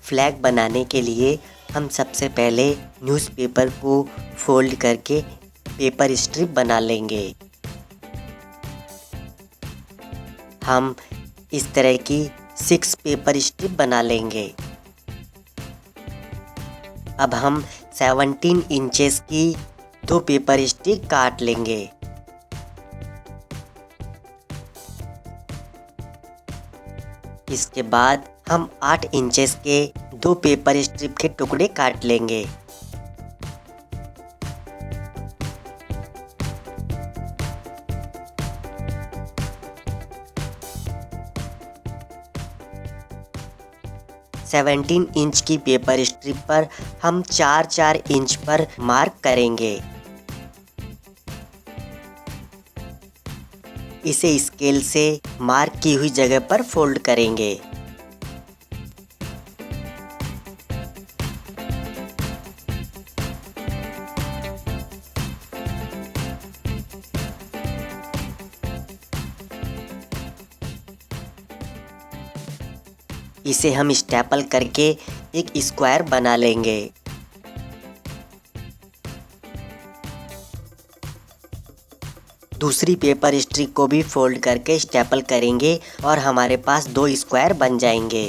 Flag बनाने के लिए हम सबसे पहले न्यूज़पेपर को फोल्ड करके पेपर स्ट्रिप बना लेंगे। हम इस तरह की 6 पेपर स्ट्रिप बना लेंगे। अब हम 17 इंचेस की 2 पेपर स्ट्रिप काट लेंगे। इसके बाद हम 8 इंचेस के 2 पेपर स्ट्रिप के टुकड़े काट लेंगे। सेवनटीन इंच की पेपर स्ट्रिप पर हम 4-4 इंच पर मार्क करेंगे। इसे स्केल से मार्क की हुई जगह पर फोल्ड करेंगे। इसे हम स्टेपल करके एक स्क्वायर बना लेंगे। दूसरी पेपर स्ट्रिप को भी फोल्ड करके स्टेपल करेंगे और हमारे पास 2 स्क्वायर बन जाएंगे।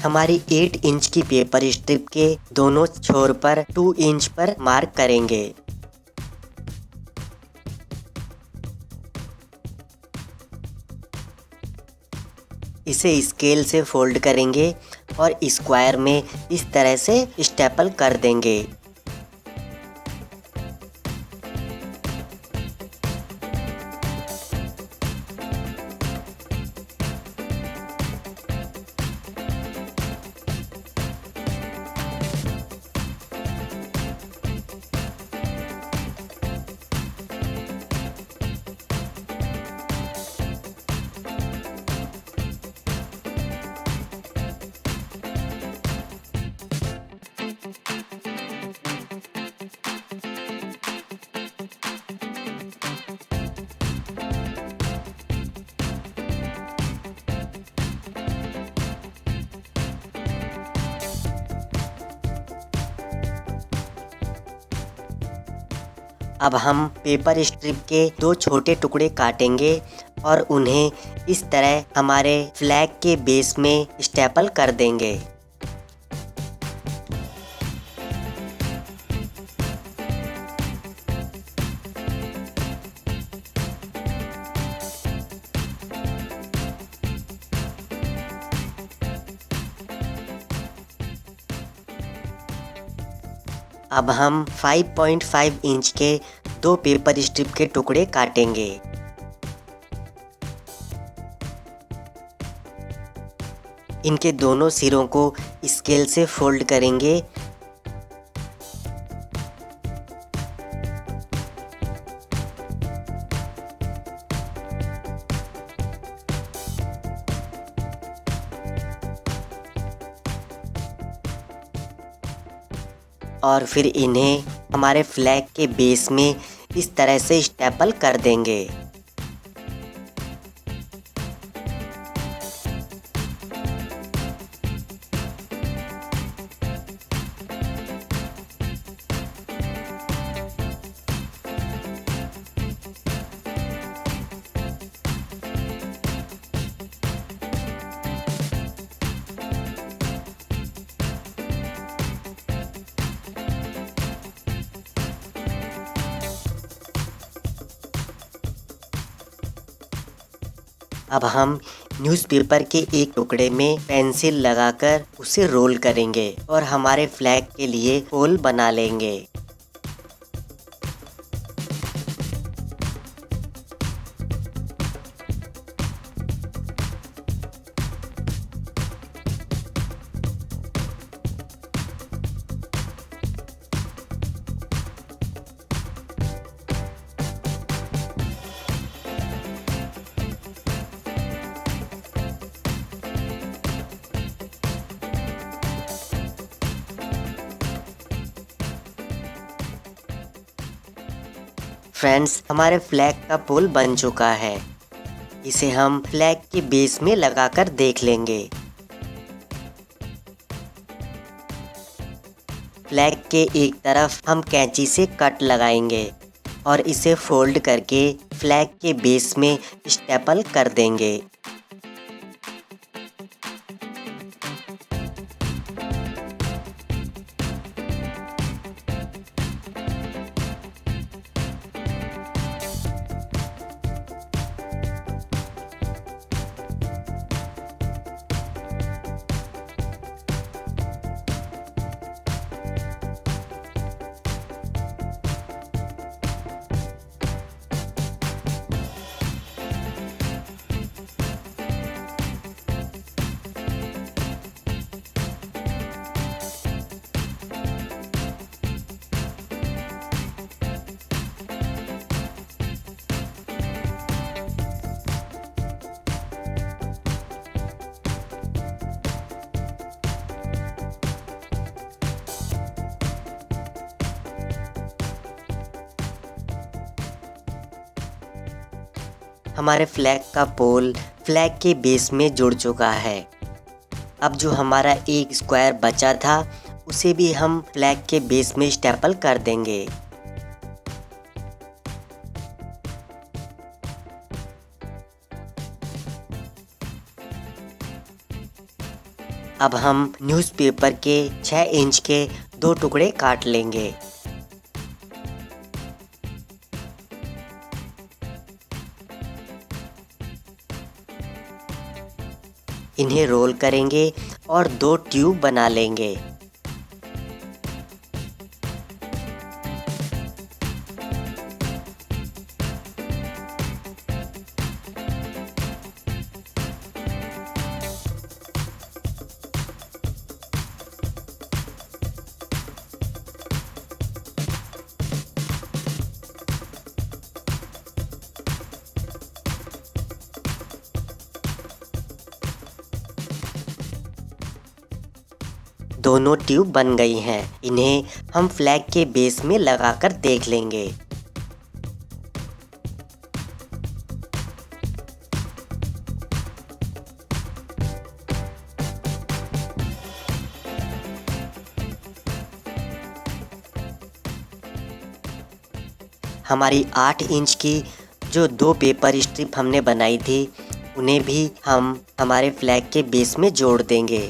हमारी 8 इंच की पेपर स्ट्रिप के दोनों छोर पर 2 इंच पर मार्क करेंगे। इसे स्केल से फोल्ड करेंगे और स्क्वायर में इस तरह से स्टेपल कर देंगे। अब हम पेपर स्ट्रिप के 2 छोटे टुकड़े काटेंगे और उन्हें इस तरह हमारे फ्लैग के बेस में स्टेपल कर देंगे। अब हम 5.5 इंच के 2 पेपर स्ट्रिप के टुकड़े काटेंगे। इनके दोनों सिरों को स्केल से फोल्ड करेंगे। और फिर इन्हें हमारे फ्लैग के बेस में इस तरह से स्टेपल कर देंगे। अब हम न्यूज़पेपर के एक टुकड़े में पेंसिल लगाकर उसे रोल करेंगे और हमारे फ्लैग के लिए होल बना लेंगे। फ्रेंड्स, हमारे फ्लैग का पोल बन चुका है। इसे हम फ्लैग के बेस में लगाकर देख लेंगे। फ्लैग के एक तरफ हम कैंची से कट लगाएंगे और इसे फोल्ड करके फ्लैग के बेस में स्टेपल कर देंगे। हमारे फ्लैग का पोल फ्लैग के बेस में जुड़ चुका है। अब जो हमारा एक स्क्वायर बचा था उसे भी हम फ्लैग के बेस में स्टेपल कर देंगे। अब हम न्यूज़पेपर के 6 इंच के 2 टुकड़े काट लेंगे। इन्हें रोल करेंगे और 2 ट्यूब बना लेंगे। दोनों ट्यूब बन गई हैं। इन्हें हम फ्लैग के बेस में लगाकर देख लेंगे। हमारी 8 इंच की जो 2 पेपर स्ट्रिप हमने बनाई थी उन्हें भी हम हमारे फ्लैग के बेस में जोड़ देंगे।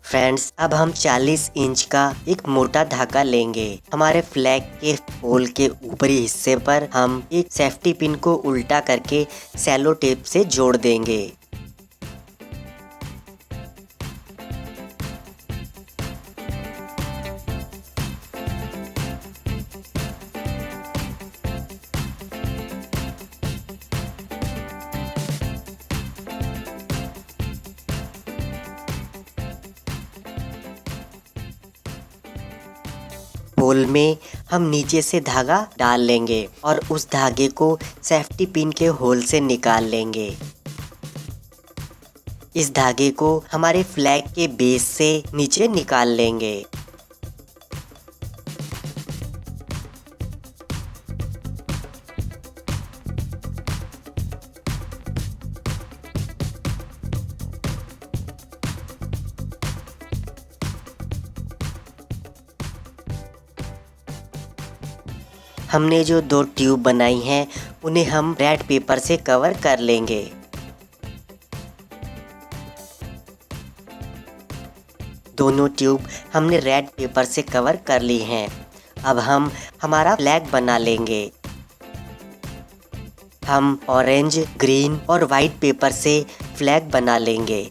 फ्रेंड्स, अब हम 40 इंच का एक मोटा धागा लेंगे। हमारे फ्लैग के पोल के ऊपरी हिस्से पर हम एक सेफ्टी पिन को उल्टा करके सेलो टेप से जोड़ देंगे। पोल में हम नीचे से धागा डाल लेंगे और उस धागे को सेफ्टी पिन के होल से निकाल लेंगे। इस धागे को हमारे फ्लैग के बेस से नीचे निकाल लेंगे। हमने जो 2 ट्यूब बनाई हैं उन्हें हम रेड पेपर से कवर कर लेंगे। दोनों ट्यूब हमने रेड पेपर से कवर कर ली हैं। अब हम हमारा फ्लैग बना लेंगे। हम ऑरेंज, ग्रीन और वाइट पेपर से फ्लैग बना लेंगे।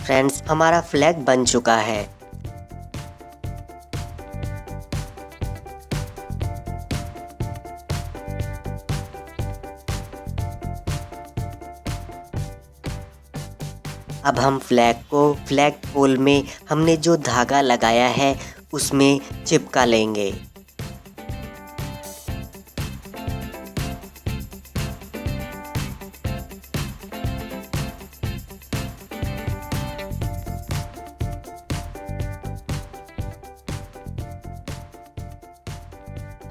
फ्रेंड्स, हमारा फ्लैग बन चुका है। अब हम फ्लैग को फ्लैग पोल में हमने जो धागा लगाया है उसमें चिपका लेंगे।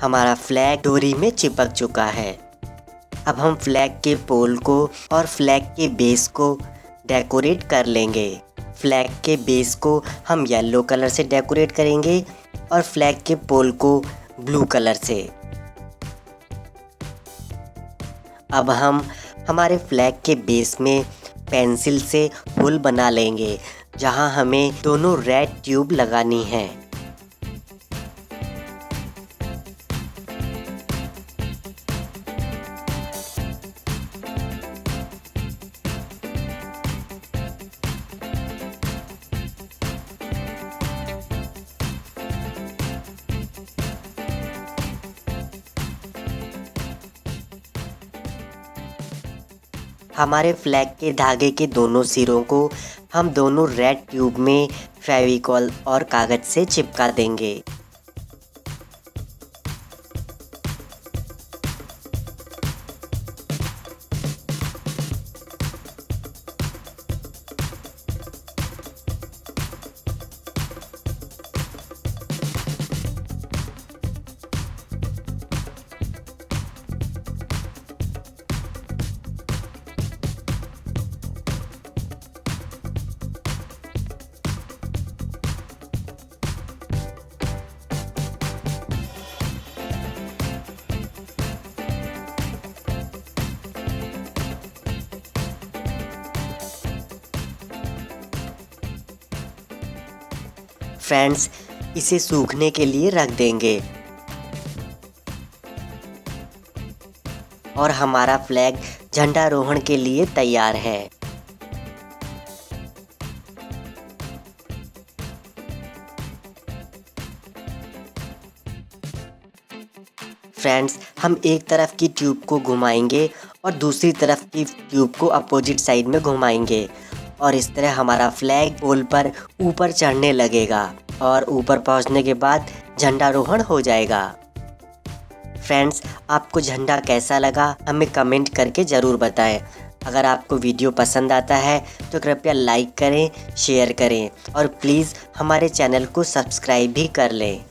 हमारा फ्लैग डोरी में चिपक चुका है। अब हम फ्लैग के पोल को और फ्लैग के बेस को डेकोरेट कर लेंगे। फ्लैग के बेस को हम येलो कलर से डेकोरेट करेंगे और फ्लैग के पोल को ब्लू कलर से। अब हम हमारे फ्लैग के बेस में पेंसिल से होल बना लेंगे जहां हमें दोनों रेड ट्यूब लगानी है। हमारे फ्लैग के धागे के दोनों सिरों को हम दोनों रेड ट्यूब में फेविकॉल और कागज से चिपका देंगे। फ्रेंड्स, इसे सूखने के लिए रख देंगे और हमारा फ्लैग झंडारोहण के लिए तैयार है। फ्रेंड्स, हम एक तरफ की ट्यूब को घुमाएंगे और दूसरी तरफ की ट्यूब को अपोजिट साइड में घुमाएंगे और इस तरह हमारा फ्लैग पोल पर ऊपर चढ़ने लगेगा और ऊपर पहुंचने के बाद झंडारोहण हो जाएगा। फ्रेंड्स, आपको झंडा कैसा लगा हमें कमेंट करके ज़रूर बताएं। अगर आपको वीडियो पसंद आता है तो कृपया लाइक करें, शेयर करें और प्लीज़ हमारे चैनल को सब्सक्राइब भी कर लें।